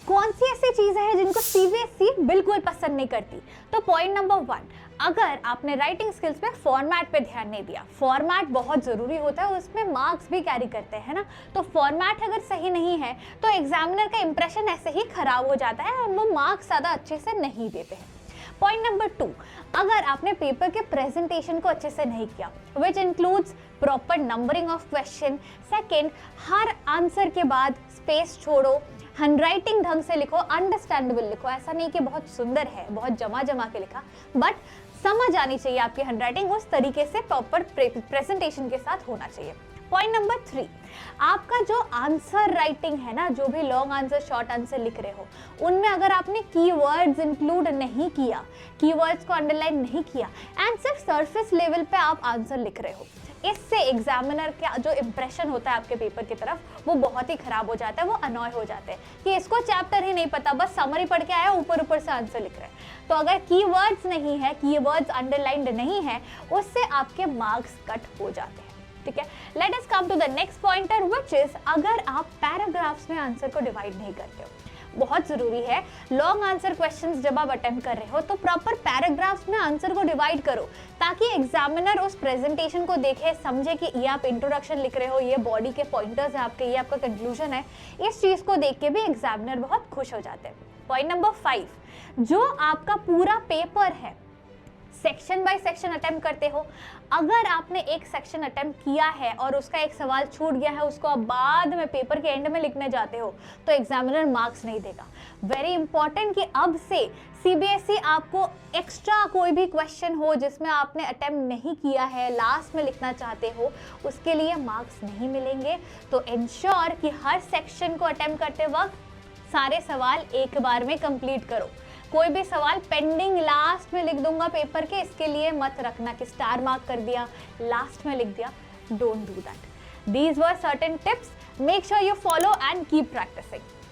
कौन सी ऐसी चीजें हैं जिनको सीबीएसई बिल्कुल पसंद नहीं करती? तो पॉइंट नंबर 1, अगर आपने राइटिंग स्किल्स पे फॉर्मेट पे ध्यान नहीं दिया। फॉर्मेट बहुत ज़रूरी होता है, उसमें मार्क्स भी कैरी करते हैं ना। तो फॉर्मेट अगर सही नहीं है तो एग्जामिनर का इंप्रेशन ऐसे ही खराब हो जाता है और वो मार्क्स ज़्यादा अच्छे से नहीं देते हैं। पॉइंट नंबर 2, अगर आपने पेपर के प्रेजेंटेशन को अच्छे से नहीं किया, which includes proper numbering of question. Second, her answer के बाद स्पेस छोड़ो, हैंडराइटिंग ढंग से लिखो, अंडरस्टैंडेबल लिखो। ऐसा नहीं कि बहुत सुंदर है, बहुत जमा के लिखा, बट समझ आनी चाहिए आपकी हैंडराइटिंग, उस तरीके से प्रॉपर प्रेजेंटेशन के साथ होना चाहिए। पॉइंट नंबर 3, आपका जो आंसर राइटिंग है ना, जो भी लॉन्ग आंसर शॉर्ट आंसर लिख रहे हो, उनमें अगर आपने कीवर्ड्स इंक्लूड नहीं किया, कीवर्ड्स को अंडरलाइन नहीं किया एंड सिर्फ सरफेस लेवल पे आप आंसर लिख रहे हो, इससे एग्जामिनर का जो इंप्रेशन होता है आपके पेपर की तरफ वो बहुत ही खराब हो जाता है। वो अनॉय हो जाते हैं कि इसको चैप्टर ही नहीं पता, बस समरी पढ़ के आया, ऊपर ऊपर से आंसर लिख रहे हैं। तो अगर कीवर्ड्स नहीं है, कीवर्ड्स अंडरलाइंड नहीं है, उससे आपके मार्क्स कट हो जाते हैं। ठीक है, let us come to the next pointer which is, अगर आप पैराग्राफ्स में आंसर को डिवाइड नहीं करते हो। बहुत जरूरी है, लॉन्ग आंसर क्वेश्चंस जब आप अटेम्प्ट कर रहे हो तो प्रॉपर पैराग्राफ्स में आंसर को डिवाइड करो, ताकि एग्जामिनर उस प्रेजेंटेशन को देखे, समझे कि ये आप इंट्रोडक्शन लिख रहे हो, ये बॉडी के पॉइंटर्स हैं आपके, ये आपका कंक्लूजन है। इस चीज को देख के भी एग्जामिनर बहुत खुश हो जाते हैं। पॉइंट नंबर 5, जो आपका पूरा पेपर है सेक्शन बाय सेक्शन अटेम्प्ट करते हो। अगर आपने एक सेक्शन अटेम्प्ट किया है और उसका एक सवाल छूट गया है, उसको आप बाद में पेपर के एंड में लिखने जाते हो, तो एग्जामिनर मार्क्स नहीं देगा। वेरी इंपॉर्टेंट कि अब से सीबीएसई आपको एक्स्ट्रा कोई भी क्वेश्चन हो जिसमें आपने अटेम्प्ट नहीं किया है, लास्ट में लिखना चाहते हो, उसके लिए मार्क्स नहीं मिलेंगे। तो इंश्योर कि हर सेक्शन को अटेम्प्ट करते वक्त सारे सवाल एक बार में कंप्लीट करो। कोई भी सवाल पेंडिंग लास्ट में लिख दूंगा पेपर के, इसके लिए मत रखना कि स्टार मार्क कर दिया, लास्ट में लिख दिया। Don't do that. These were certain tips, make sure you follow and keep practising.